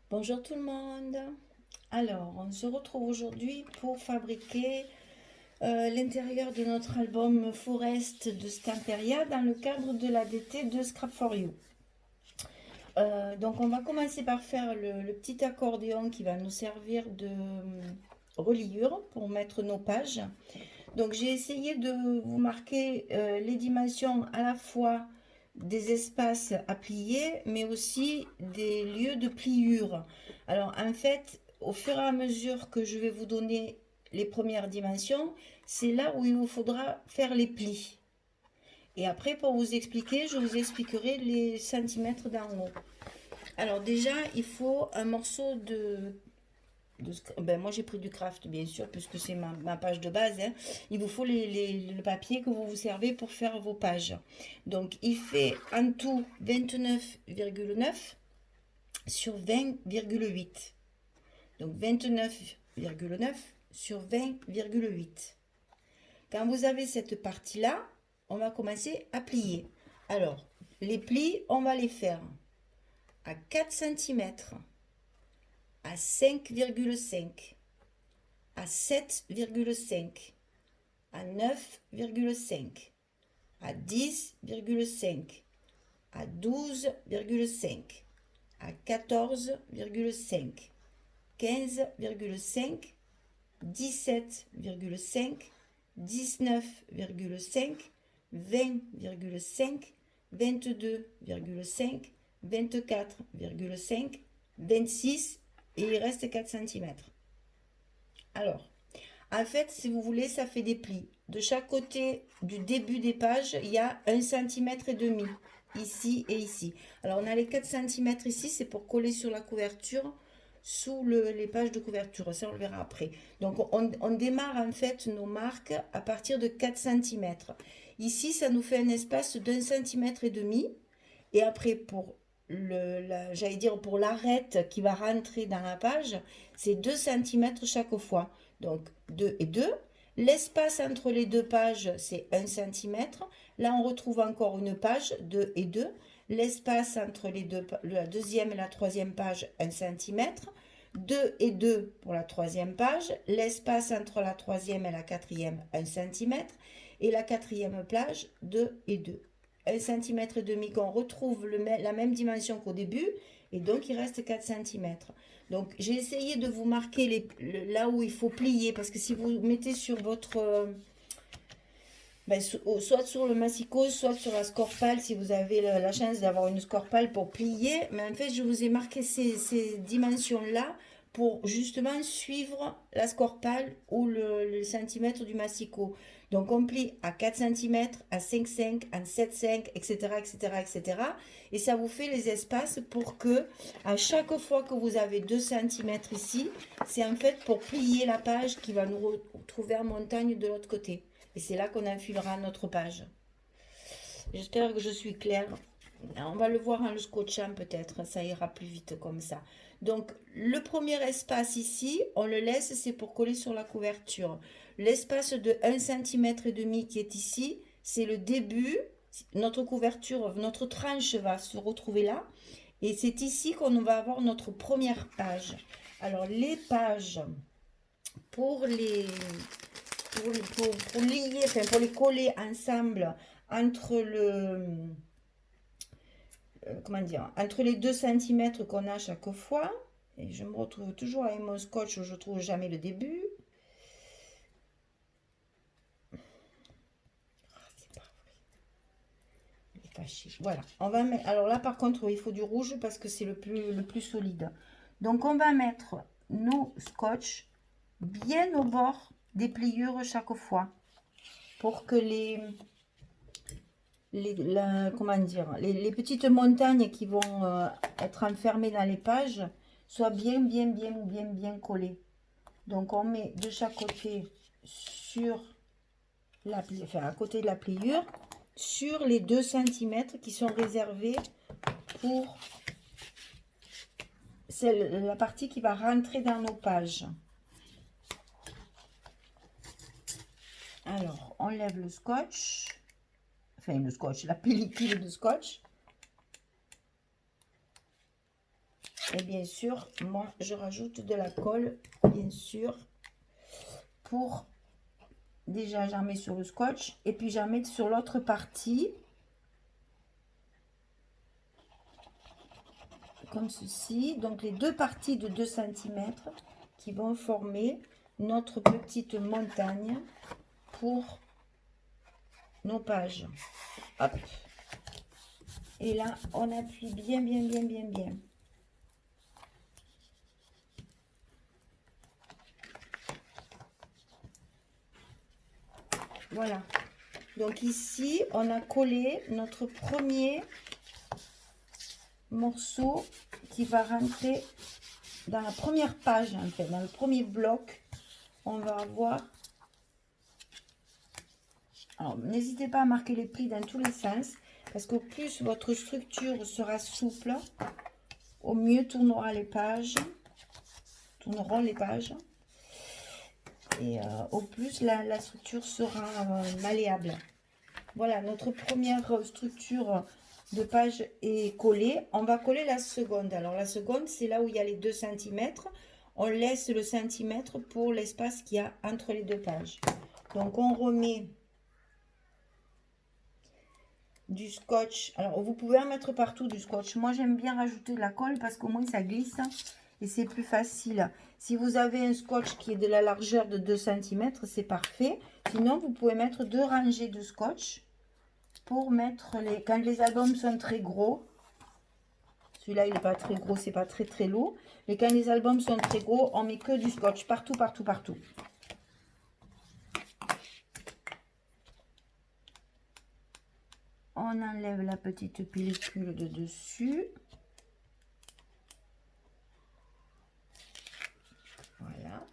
Bonjour tout le monde. Alors, on se retrouve aujourd'hui pour fabriquer l'intérieur de notre album Forest de Stamperia dans le cadre de l'ADT de Scrap for You. Donc, on va commencer par faire le petit accordéon qui va nous servir de reliure pour mettre nos pages. Donc, j'ai essayé de vous marquer les dimensions à la fois des espaces à plier, mais aussi des lieux de pliure. Alors en fait, au fur et à mesure que je vais vous donner les premières dimensions, c'est là où il vous faudra faire les plis. Et après, pour vous expliquer, je vous expliquerai les centimètres d'en haut. Alors déjà, il faut un morceau ben moi j'ai pris du craft bien sûr puisque c'est ma page de base, hein. Il vous faut le papier que vous vous servez pour faire vos pages. Donc il fait en tout 29,9 sur 20,8. Donc 29,9 sur 20,8. Quand vous avez cette partie là, on va commencer à plier. Alors les plis, on va les faire à 4 cm, à 5,5, à 7,5, à 9,5, à 10,5, à 12,5, à 14,5, 15,5, 17,5, 19,5, 20,5, 22,5, 24,5, 26 et il reste 4 cm. Alors, en fait, si vous voulez, ça fait des plis. De chaque côté du début des pages, il y a 1,5 cm, ici et ici. Alors, on a les 4 cm ici, c'est pour coller sur la couverture, sous les pages de couverture. Ça, on le verra après. Donc, on démarre en fait nos marques à partir de 4 cm. Ici, ça nous fait un espace d'1,5 cm. Et après, j'allais dire pour l'arête qui va rentrer dans la page, c'est 2 cm chaque fois. Donc 2 et 2. L'espace entre les deux pages, c'est 1 cm. Là, on retrouve encore une page, 2 et 2. L'espace entre la deuxième et la troisième page, 1 cm. 2 et 2 pour la troisième page. L'espace entre la troisième et la quatrième, 1 cm. Et la quatrième page, 2 et 2. 1,5 cm qu'on retrouve la même dimension qu'au début, et donc il reste 4 cm. Donc j'ai essayé de vous marquer là où il faut plier, parce que si vous mettez sur votre... soit sur le massicot, soit sur la scorpale, si vous avez la chance d'avoir une scorpale pour plier. Mais en fait, je vous ai marqué ces dimensions-là pour justement suivre la scorpale ou le centimètre du massicot. Donc on plie à 4 cm, à 5,5, à 7,5, etc., etc., etc. Et ça vous fait les espaces pour que, à chaque fois que vous avez 2 cm ici, c'est en fait pour plier la page qui va nous retrouver en montagne de l'autre côté. Et c'est là qu'on enfilera notre page. J'espère que je suis claire. On va le voir en le scotchant peut-être, ça ira plus vite comme ça. Donc le premier espace ici, on le laisse, c'est pour coller sur la couverture. L'espace de 1,5 cm qui est ici, c'est le début. Notre couverture, notre tranche va se retrouver là. Et c'est ici qu'on va avoir notre première page. Alors les pages, pour les, pour lier, enfin pour les coller ensemble entre comment dire, entre les 2 cm qu'on a chaque fois, et je me retrouve toujours avec mon scotch où je trouve jamais le début. C'est pas fâché. Voilà, on va mettre, alors là par contre il faut du rouge parce que c'est le plus solide. Donc on va mettre nos scotch bien au bord des pliures chaque fois pour que comment dire, les petites montagnes qui vont être enfermées dans les pages soient bien collées. Donc on met de chaque côté sur enfin à côté de la pliure, sur les 2 cm qui sont réservés pour la partie qui va rentrer dans nos pages. Alors on lève le scotch, enfin la pellicule de scotch. Et bien sûr, moi, je rajoute de la colle, bien sûr, pour... Déjà, j'en mets sur le scotch et puis j'en mets sur l'autre partie. Comme ceci. Donc, les deux parties de 2 cm qui vont former notre petite montagne pour nos pages. Hop. Et là, on appuie bien, bien, bien, bien, bien. Voilà. Donc ici, on a collé notre premier morceau qui va rentrer dans la première page, en fait, dans le premier bloc. On va avoir... Alors, n'hésitez pas à marquer les plis dans tous les sens, parce qu'au plus votre structure sera souple, au mieux tourneront les pages. Et au plus la structure sera malléable. Voilà, notre première structure de page est collée. On va coller la seconde. Alors la seconde, c'est là où il y a les 2 cm. On laisse le centimètre pour l'espace qu'il y a entre les deux pages. Donc on remet du scotch. Alors vous pouvez en mettre partout du scotch. Moi j'aime bien rajouter de la colle parce qu'au moins ça glisse et c'est plus facile. Si vous avez un scotch qui est de la largeur de 2 cm, c'est parfait. Sinon vous pouvez mettre 2 rangées de scotch pour mettre les... Quand les albums sont très gros, celui-là il n'est pas très gros, c'est pas très très lourd. Mais quand les albums sont très gros, on met que du scotch partout, partout, partout. On enlève la petite pellicule de dessus. Voilà.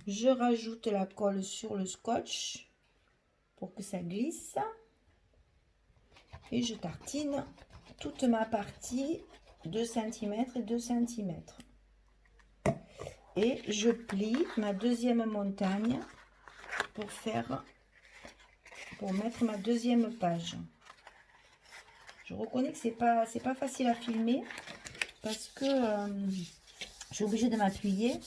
Je rajoute la colle sur le scotch pour que ça glisse. Et je tartine toute ma partie 2 cm et 2 cm. Et je plie ma deuxième montagne pour mettre ma deuxième page. Je reconnais que c'est pas facile à filmer parce que je suis obligée de m'appuyer.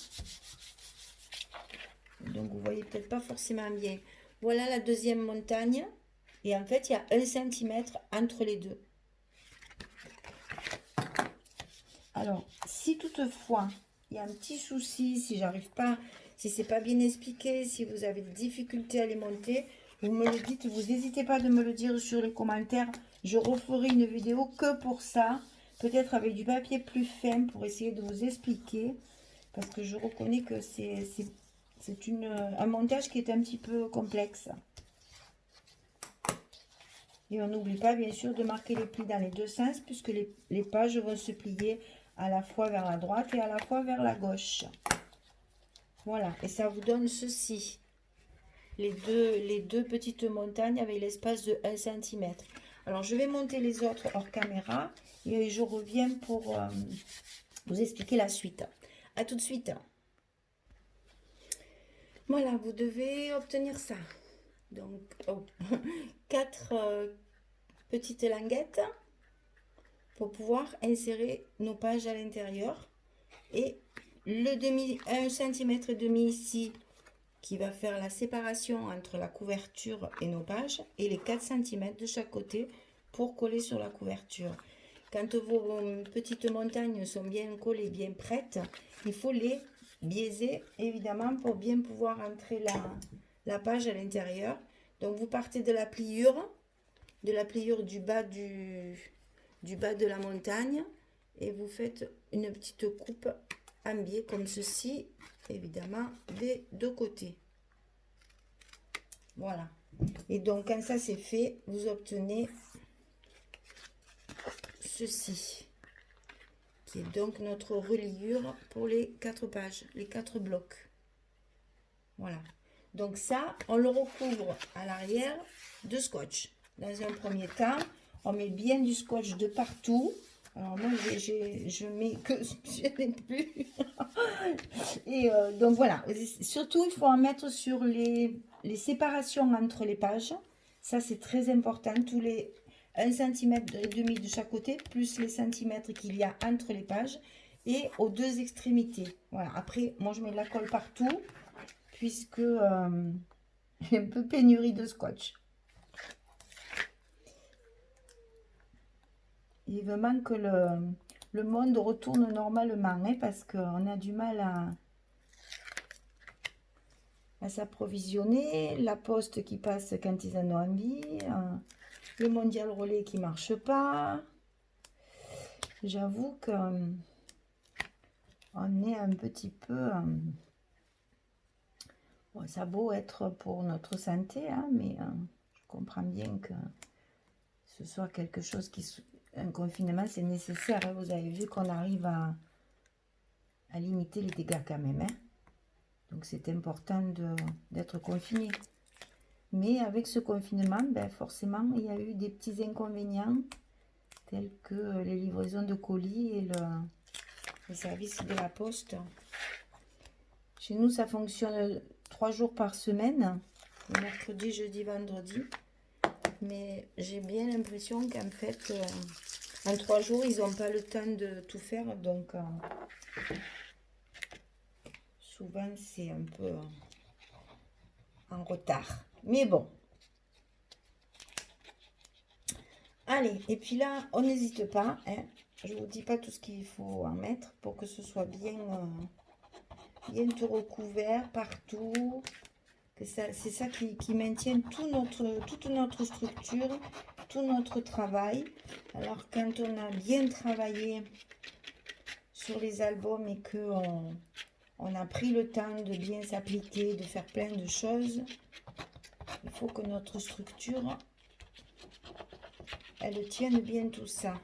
Donc vous voyez peut-être pas forcément bien. Voilà la deuxième montagne. Et en fait, il y a 1 cm entre les deux. Alors, si toutefois, il y a un petit souci, si j'arrive pas, si c'est pas bien expliqué, si vous avez des difficultés à les monter, vous me le dites, vous n'hésitez pas de me le dire sur les commentaires. Je referai une vidéo que pour ça, peut-être avec du papier plus fin pour essayer de vous expliquer. Parce que je reconnais que c'est un montage qui est un petit peu complexe. Et on n'oublie pas bien sûr de marquer les plis dans les deux sens puisque les pages vont se plier à la fois vers la droite et à la fois vers la gauche. Voilà, et ça vous donne ceci. Les deux petites montagnes avec l'espace de 1 cm. Alors je vais monter les autres hors caméra et je reviens pour vous expliquer la suite. À tout de suite. Voilà, vous devez obtenir ça. Donc, 4 petites languettes pour pouvoir insérer nos pages à l'intérieur. Et le 1 cm et demi ici qui va faire la séparation entre la couverture et nos pages. Et les 4 cm de chaque côté pour coller sur la couverture. Quand vos petites montagnes sont bien collées, bien prêtes, il faut les biaiser évidemment pour bien pouvoir entrer la page à l'intérieur. Donc vous partez de la pliure du bas de la montagne et vous faites une petite coupe en biais comme ceci, évidemment des deux côtés. Voilà. Et donc quand ça c'est fait, vous obtenez ceci qui est donc notre reliure pour les 4 pages, les 4 blocs. Voilà. Donc ça, on le recouvre à l'arrière de scotch. Dans un premier temps, on met bien du scotch de partout. Alors moi, je mets que je n'ai plus. Et donc voilà. Surtout, il faut en mettre sur les séparations entre les pages. Ça, c'est très important. Tous les 1 cm et demi de chaque côté, plus les centimètres qu'il y a entre les pages. et aux deux extrémités. Voilà, après, moi je mets de la colle partout, puisque j'ai un peu pénurie de scotch. Vivement que le monde retourne normalement, hein, parce qu'on a du mal à s'approvisionner, la poste qui passe quand ils en ont envie, le mondial relais qui marche pas. J'avoue que on est un petit peu... bon, ça a beau être pour notre santé, hein, mais je comprends bien que ce soit quelque chose qui... Un confinement, c'est nécessaire. Hein. Vous avez vu qu'on arrive à limiter les dégâts quand même. Hein. Donc c'est important d'être confiné. Mais avec ce confinement, ben forcément, il y a eu des petits inconvénients tels que les livraisons de colis et le service de la poste. Chez nous, ça fonctionne 3 jours par semaine, mercredi, jeudi, vendredi. Mais j'ai bien l'impression qu'en fait, en 3 jours, ils n'ont pas le temps de tout faire. Donc, souvent, c'est un peu en retard. Mais bon. Allez, et puis là, on n'hésite pas. Hein. Je ne vous dis pas tout ce qu'il faut en mettre pour que ce soit bien, bien tout recouvert partout. C'est ça qui maintient toute notre structure, tout notre travail. Alors, quand on a bien travaillé sur les albums et qu'on on a pris le temps de bien s'appliquer, de faire plein de choses, il faut que notre structure, elle tienne bien tout ça.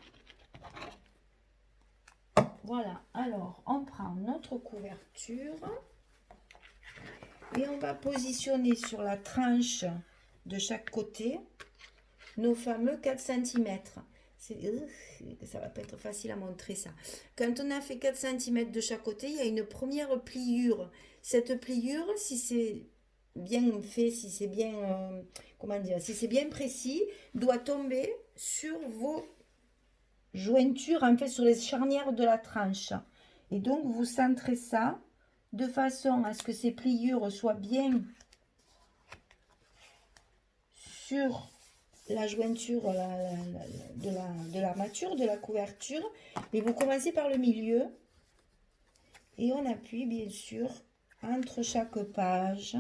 Voilà, alors on prend notre couverture et on va positionner sur la tranche de chaque côté nos fameux 4 cm. Ça va pas être facile à montrer ça. Quand on a fait 4 cm de chaque côté, il y a une première pliure. Cette pliure, si c'est bien fait, si c'est bien, comment dire, si c'est bien précis, doit tomber sur vos jointures, en fait, sur les charnières de la tranche. Et donc, vous centrez ça de façon à ce que ces pliures soient bien sur la jointure de l'armature, de la couverture. Mais vous commencez par le milieu et on appuie bien sûr entre chaque page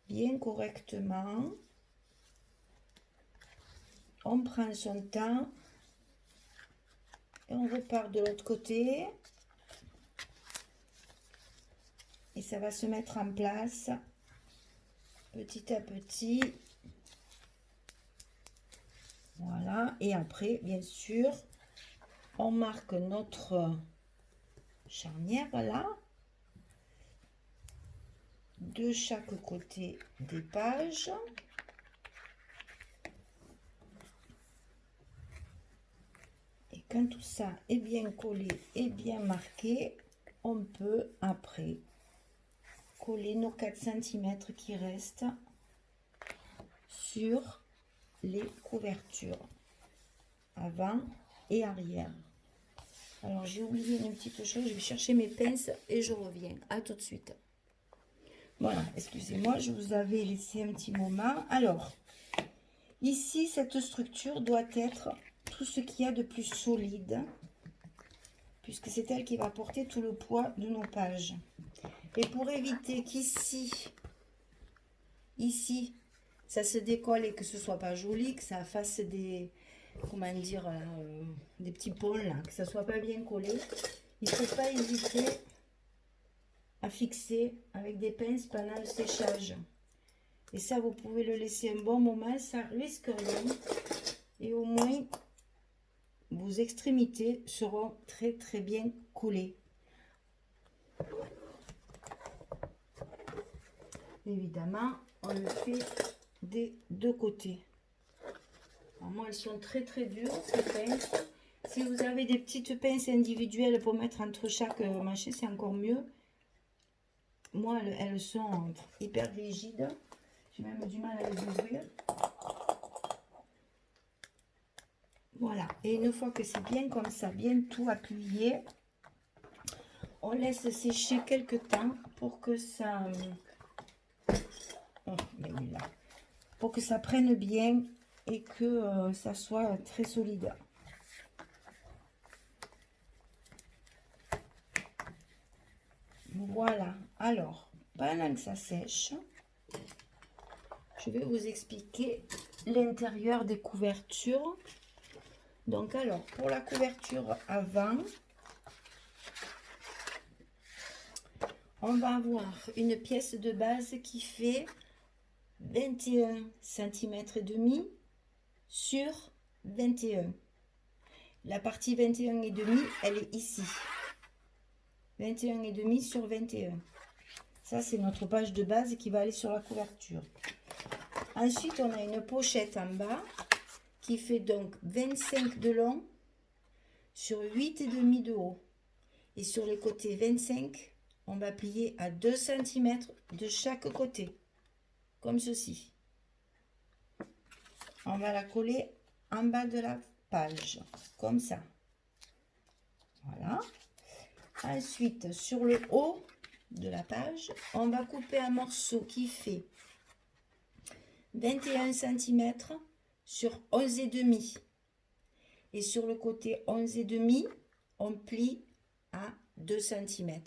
bien correctement. On prend son temps et on repart de l'autre côté et ça va se mettre en place petit à petit. Voilà, et après bien sûr on marque notre charnière là de chaque côté des pages. Et quand tout ça est bien collé et bien marqué, on peut après coller nos 4 cm qui restent sur les couvertures avant et arrière. Alors j'ai oublié une petite chose, je vais chercher mes pinces et je reviens. À tout de suite. Voilà, excusez-moi, je vous avais laissé un petit moment. Alors, ici, cette structure doit être tout ce qu'il y a de plus solide, puisque c'est elle qui va porter tout le poids de nos pages. Et pour éviter qu'ici, ça se décolle et que ce soit pas joli, que ça fasse des, comment dire, des petits pôles, là, que ça soit pas bien collé, il ne faut pas hésiter à fixer avec des pinces pendant le séchage. Et ça, vous pouvez le laisser un bon moment, ça risque rien. Et au moins, vos extrémités seront très très bien collées. Évidemment, on le fait des deux côtés. Alors moi, elles sont très très dures, ces pinces. Si vous avez des petites pinces individuelles pour mettre entre chaque manchet, c'est encore mieux. Moi, elles sont hyper rigides. J'ai même du mal à les ouvrir. Voilà, et une fois que c'est bien comme ça, bien tout appuyé, on laisse sécher quelques temps pour que ça... Oh, il y a eu là. Pour que ça prenne bien et que ça soit très solide. Voilà, alors, pendant que ça sèche, je vais vous expliquer l'intérieur des couvertures. Donc alors, pour la couverture avant, on va avoir une pièce de base qui fait 21 cm et demi sur 21. La partie 21 et demi, elle est ici. 21 et demi sur 21. Ça, c'est notre page de base qui va aller sur la couverture. Ensuite, on a une pochette en bas qui fait donc 25 de long sur 8 et demi de haut. Et sur les côtés 25, on va plier à 2 cm de chaque côté, comme ceci. On va la coller en bas de la page, comme ça. Voilà. Ensuite, sur le haut de la page, on va couper un morceau qui fait 21 cm sur 11 et demi. Et sur le côté 11 et demi, on plie à 2 cm.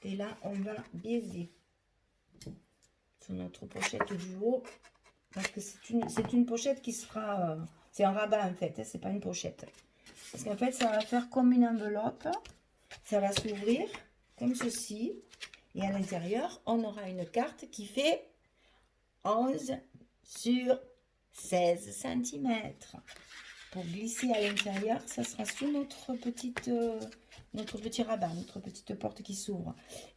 Et là, on va biaiser sur notre pochette du haut. Parce que c'est une pochette qui sera... c'est un rabat en fait, hein, c'est pas une pochette. Parce qu'en fait, ça va faire comme une enveloppe. Ça va s'ouvrir comme ceci. Et à l'intérieur, on aura une carte qui fait 11 sur 16 cm. Pour glisser à l'intérieur, ça sera sous notre petit rabat, notre petite porte qui s'ouvre.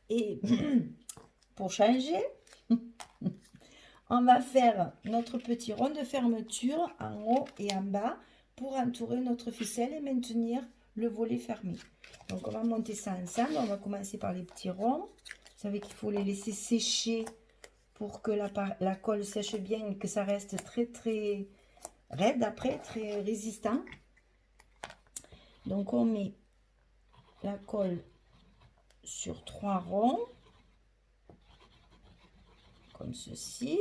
Et pour changer, on va faire notre petit rond de fermeture en haut et en bas pour entourer notre ficelle et maintenir le volet fermé. Donc on va monter ça ensemble. On va commencer par les petits ronds. Vous savez qu'il faut les laisser sécher pour que la colle sèche bien et que ça reste très très raide après, très résistant. Donc on met la colle sur 3 ronds comme ceci.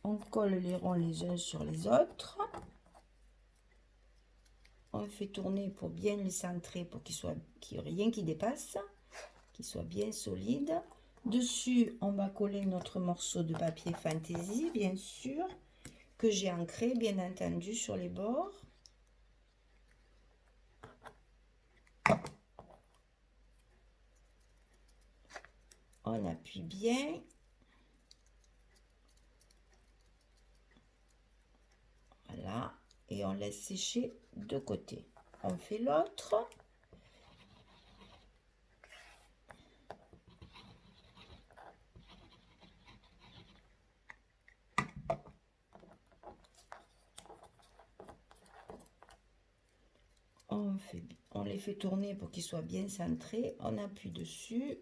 On colle les ronds les uns sur les autres. On fait tourner pour bien les centrer, pour qu'il n'y ait rien qui dépasse, qu'il soit bien solide. Dessus, on va coller notre morceau de papier fantaisie, bien sûr, que j'ai ancré, bien entendu, sur les bords. On appuie bien. Voilà. Et on laisse sécher de côté. On fait l'autre. On les fait tourner pour qu'ils soient bien centrés. On appuie dessus.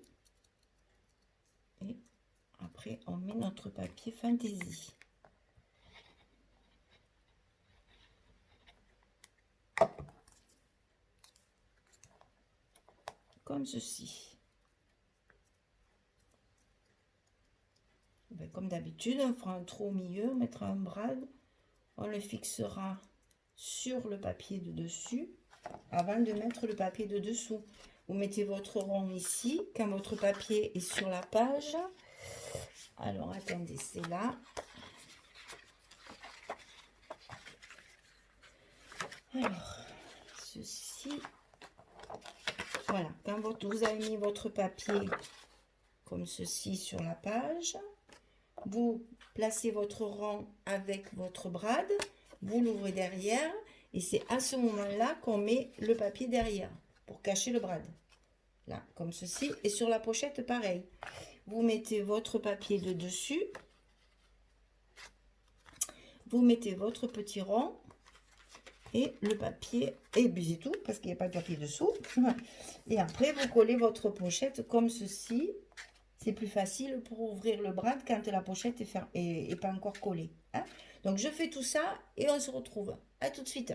Et après, on met notre papier fantaisie. Comme ceci. Ben, comme d'habitude, on fera un trou au milieu, on mettra un brad, on le fixera sur le papier de dessus avant de mettre le papier de dessous. Vous mettez votre rond ici, quand votre papier est sur la page. Alors, attendez, c'est là. Alors, ceci. Voilà, quand vous avez mis votre papier comme ceci sur la page, vous placez votre rond avec votre brad, vous l'ouvrez derrière et c'est à ce moment-là qu'on met le papier derrière pour cacher le brad. Là, comme ceci. Et sur la pochette, pareil. Vous mettez votre papier de dessus. Vous mettez votre petit rond et le papier, et puis c'est tout, parce qu'il n'y a pas de papier dessous. Et après, vous collez votre pochette comme ceci. C'est plus facile pour ouvrir le brad quand la pochette est pas encore collée. Hein. Donc je fais tout ça et on se retrouve. À tout de suite.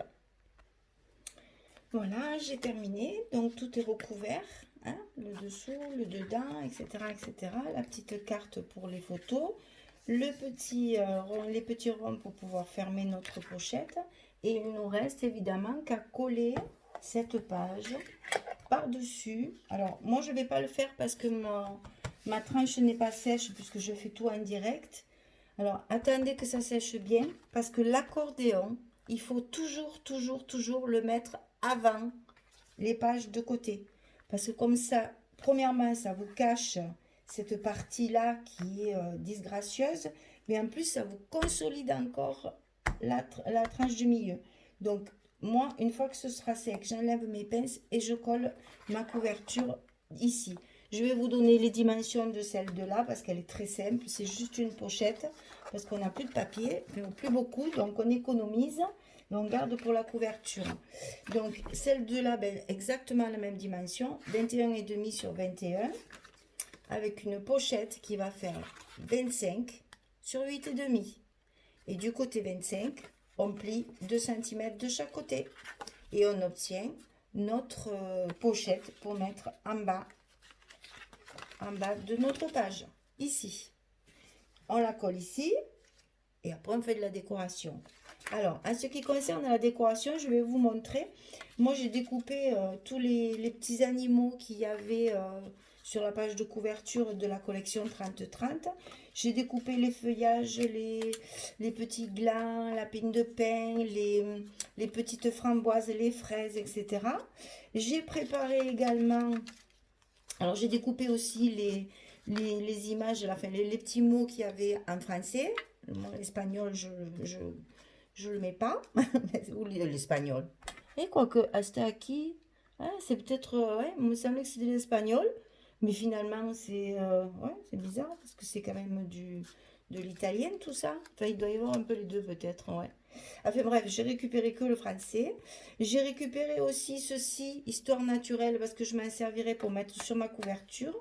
Voilà, j'ai terminé. Donc tout est recouvert, hein, le dessous, le dedans, etc., etc. La petite carte pour les photos, le petit, les petits ronds pour pouvoir fermer notre pochette. Et il nous reste évidemment qu'à coller cette page par-dessus. Alors moi je ne vais pas le faire parce que ma tranche n'est pas sèche puisque je fais tout en direct. Alors attendez que ça sèche bien parce que l'accordéon, il faut toujours le mettre avant les pages de côté. Parce que comme ça, premièrement, ça vous cache cette partie-là qui est disgracieuse, mais en plus, ça vous consolide encore la tranche du milieu. Donc, moi, une fois que ce sera sec, j'enlève mes pinces et je colle ma couverture ici. Je vais vous donner les dimensions de celle de là parce qu'elle est très simple. C'est juste une pochette parce qu'on n'a plus de papier, plus beaucoup, donc on économise. Et on garde pour la couverture. Donc, celle de là, ben, exactement la même dimension, 21,5 sur 21, avec une pochette qui va faire 25 sur 8,5. Et du côté 25, on plie 2 cm de chaque côté. Et on obtient notre pochette pour mettre en bas de notre page, ici. On la colle ici, et après on fait de la décoration. Alors, en ce qui concerne la décoration, je vais vous montrer. Moi, j'ai découpé tous les petits animaux qu'il y avait sur la page de couverture de la collection 30-30. J'ai découpé les feuillages, les petits glands, la pine de pin, les petites framboises, les fraises, etc. J'ai préparé également... Alors, j'ai découpé aussi les images, enfin, les petits mots qu'il y avait en français. L'espagnol, je le mets pas. Ou l'espagnol. Et quoique, hasta aquí, hein, c'est peut-être, ouais, il me semblait que c'était l'espagnol. Mais finalement, ouais, c'est bizarre parce que c'est quand même de l'italien tout ça. Enfin, il doit y avoir un peu les deux peut-être, ouais. Enfin bref, j'ai récupéré que le français. J'ai récupéré aussi ceci, histoire naturelle, parce que je m'en servirai pour mettre sur ma couverture.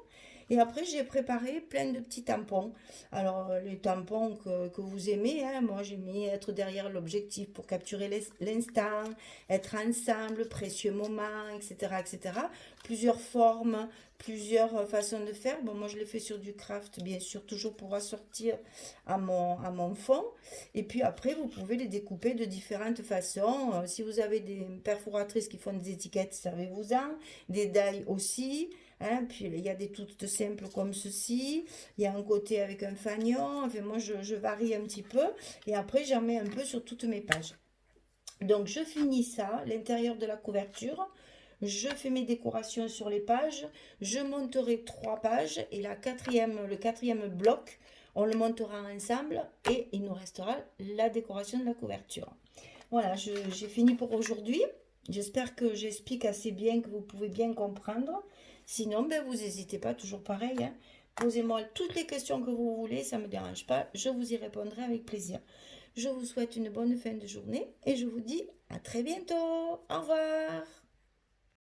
Et après, j'ai préparé plein de petits tampons. Alors, les tampons que vous aimez, hein, moi j'ai mis être derrière l'objectif pour capturer l'instant, être ensemble, précieux moments, etc., etc. Plusieurs formes, plusieurs façons de faire. Bon, moi je l'ai fait sur du craft, bien sûr, toujours pour assortir à mon fond. Et puis après, vous pouvez les découper de différentes façons. Si vous avez des perforatrices qui font des étiquettes, servez-vous-en. Des die aussi. Hein, puis il y a des toutes simples comme ceci. Il y a un côté avec un fanion. Enfin, moi, je varie un petit peu. Et après, j'en mets un peu sur toutes mes pages. Donc, je finis ça, l'intérieur de la couverture. Je fais mes décorations sur les pages. Je monterai 3 pages. Et le quatrième bloc, on le montera ensemble. Et il nous restera la décoration de la couverture. Voilà, j'ai fini pour aujourd'hui. J'espère que j'explique assez bien, que vous pouvez bien comprendre. Sinon, ben, vous n'hésitez pas, toujours pareil. Hein. Posez-moi toutes les questions que vous voulez, ça ne me dérange pas. Je vous y répondrai avec plaisir. Je vous souhaite une bonne fin de journée et je vous dis à très bientôt. Au revoir.